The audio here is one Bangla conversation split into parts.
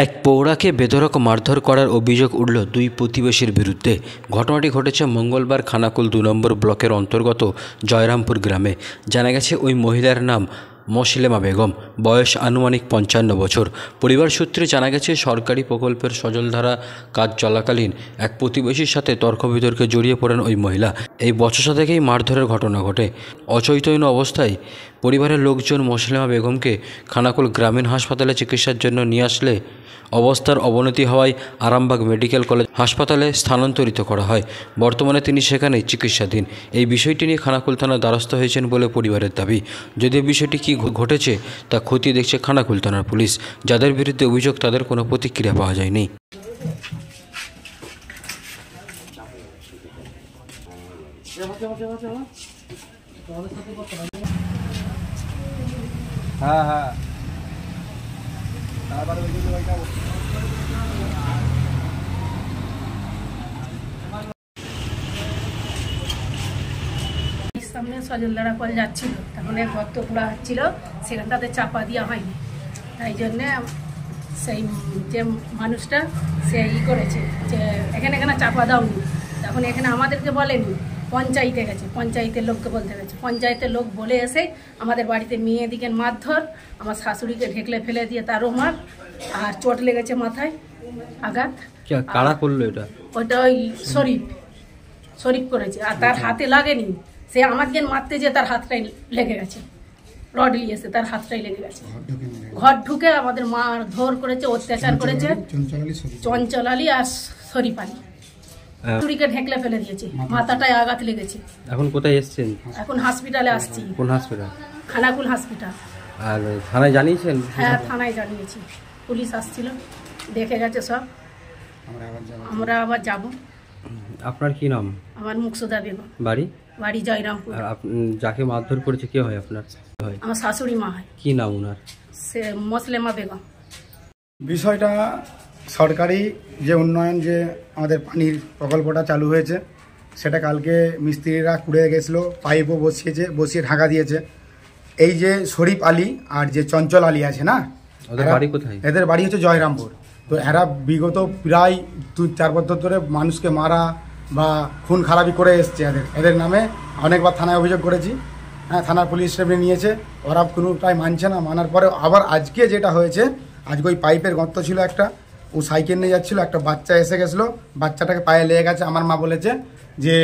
এক পৌরাকে বেধড়ক মারধর করার অভিযোগ উঠল দুই প্রতিবেশীর বিরুদ্ধে। ঘটনাটি ঘটেছে মঙ্গলবার খানাকুল ২ নম্বর ব্লকের অন্তর্গত জয়রামপুর গ্রামে। জানা গেছে ওই মহিলার নাম মসলেমা বেগম, বয়স আনুমানিক ৫৫ বছর। পরিবার সূত্রে জানা গেছে সরকারি প্রকল্পের সজলধারা কাজ চলাকালীন এক প্রতিবেশীর সাথে তর্ক বিতর্কে জড়িয়ে পড়েন ওই মহিলা। এই বচসা থেকেই মারধরের ঘটনা ঘটে। অচৈতন্য অবস্থায় পরিবারের লোকজন মসলেমা বেগমকে খানাকুল গ্রামীণ হাসপাতালে চিকিৎসার জন্য নিয়ে আসলে অবস্থার অবনতি হওয়ায় আরামবাগ মেডিকেল কলেজ হাসপাতালে স্থানান্তরিত করা হয়। বর্তমানে তিনি সেখানেই চিকিৎসাধীন। এই বিষয়টি নিয়ে খানাকুল থানার দ্বারস্থ হয়েছেন বলে পরিবারের দাবি। যদিও বিষয়টি কী ঘটেছে তা খতিয়ে দেখছে খানাকুল থানার পুলিশ। যাদের বিরুদ্ধে অভিযোগ তাদের কোনো প্রতিক্রিয়া পাওয়া যায়নি। সামনে সজলধারা কল যাচ্ছিল, তখন এক গর্ত খোঁড়া হচ্ছিল, সেখানটাতে চাপা দেওয়া হয়নি। তাই জন্যে সেই যে মানুষটা সে করেছে যে এখানে চাপা দাওনি, তখন এখানে আমাদেরকে বলেনি, পঞ্চায়েতে গেছে, পঞ্চায়েতের লোককে বলতে গেছে। পঞ্চায়েতের লোক বলে এসে আমাদের বাড়িতে মেয়েদিকে মারধর, আমার শাশুড়িকে ঢেকলে ফেলে দিয়ে তারও মার, আর চোট লেগেছে মাথায় আঘাত। কারা করলো এটা? ওইটা ওই শরীফ করেছে, আর তার হাতে লাগেনি। সে আমাকে মারতে যে তার হাতটাই লেগে গেছে, রড নিয়েছে, তার হাতটাই লেগে গেছে। ঘর ঢুকে আমাদের মারধর করেছে, অত্যাচার করেছে। চঞ্চল আলী আর শরীফ আলী চুরিকে ঢেকলে ফেলে দিয়েছে, মাথাটায় আঘাত লেগেছে। এখন কোথায় এসেছেন? এখন হসপিটালে আসছি। কোন হসপিটাল? খানাকুল হসপিটাল। আর থানায় জানিয়েছেন? হ্যাঁ, থানায় জানিয়েছি। পুলিশ আসছিল, দেখে গেছে সব। আমরা আবার যাব। আপনার কি নাম? আমার মুকসুদা বেগম। বাড়ি জয়রামপুর। যাকে মারধর করেছে কে হয় আপনার? আমার শাশুড়ি মা হয়। কি নাম ওনার? সে মসলেমা বেগম। বিষয়টা সরকারি যে উন্নয়ন, যে আমাদের পানির প্রকল্পটা চালু হয়েছে, সেটা কালকে মিস্ত্রিরা কুড়ে গেছিলো, পাইপও বসিয়ে ঢাকা দিয়েছে। এই যে শরীফ আলী আর যে চঞ্চল আলী আছে না, এদের বাড়ি হচ্ছে জয়রামপুর। তো এরা বিগত প্রায় 2-4 বছর ধরে মানুষকে মারা বা খুন খারাপি করে এসছে। এদের নামে অনেকবার থানায় অভিযোগ করেছি। হ্যাঁ, থানার পুলিশ স্টেপে নিয়েছে, ওরা কোনোটাই মানছে না। মানার পরে আবার আজকে যেটা হয়েছে, আজকে ওই পাইপের গর্ত ছিল একটা, ও সাইকেল নিয়ে যাচ্ছিলো, একটা বাচ্চা এসে গেছিলো, বাচ্চাটাকে পায়ে লেগে গেছে। আমার মা বলেছে যে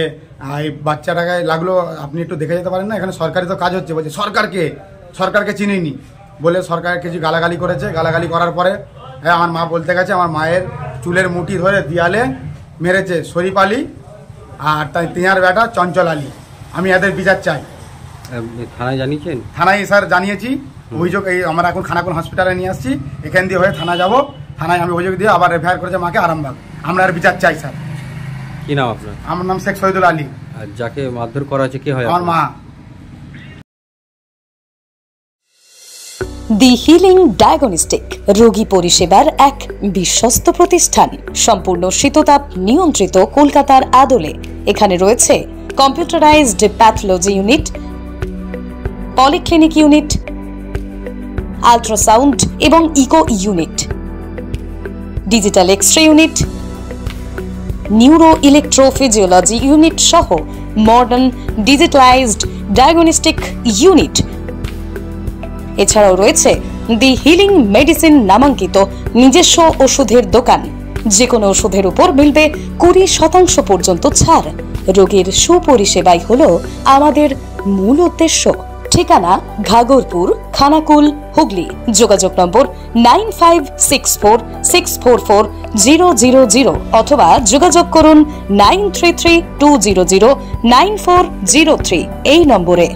এই বাচ্চাটাকে লাগলো, আপনি একটু দেখে যেতে পারেন না, এখানে সরকারি তো কাজ হচ্ছে। বলছে সরকারকে চিনিনি বলে সরকার কিছু গালাগালি করেছে। গালাগালি করার পরে হ্যাঁ, আমার মা বলতে গেছে আমার মায়ের চুলের মুঠি ধরে দেয়ালে মেরেছে শরীফ আলী আর তাই তিনার বেটা চঞ্চল আলী। আমি এদের বিচার চাই। থানায় জানিয়েছেন? থানায় স্যার জানিয়েছি। অভিযোগ এই আমরা এখন খানাকুল হসপিটালে নিয়ে আসছি, এখান দিয়ে হয়ে থানা যাব। থানায় আমি অভিযোগ দিয়ে আবার রেফার করেছে মাকে আরামবাগ। আমরা আর বিচার চাই স্যার। কি নাম আপনার? আমার নাম শেখ শহীদুল আলী। আর যাকে মারধর করা হয়েছে কে হয়? আমার মা। দি হিলিং ডায়াগনস্টিক রোগী পরিষেবার এক বিশ্বস্ত প্রতিষ্ঠান। সম্পূর্ণ শীততাপ নিয়ন্ত্রিত কলকাতার আদলে এখানে রয়েছে computerised pathology unit, polyclinic unit, ultrasound এবং echo unit, digital x-ray unit, neuro electrophysiology unit সহ মডার্ন ডিজিটালাইজড ডায়াগনস্টিক ইউনিট। এছাড়াও রয়েছে দি হিলিং মেডিসিন নামাঙ্কিত নিজস্ব ওষুধের দোকান। যে কোনো ওষুধের উপর মিলবে 20% পর্যন্ত ছাড়। রোগীর সুপরিষেবাই হলো আমাদের মূল উদ্দেশ্য। ঠিকানা ঘাগরপুর, খানাকুল, হুগলি। যোগাযোগ নম্বর 9564644000 অথবা যোগাযোগ করুন 9332009403 এই নম্বরে।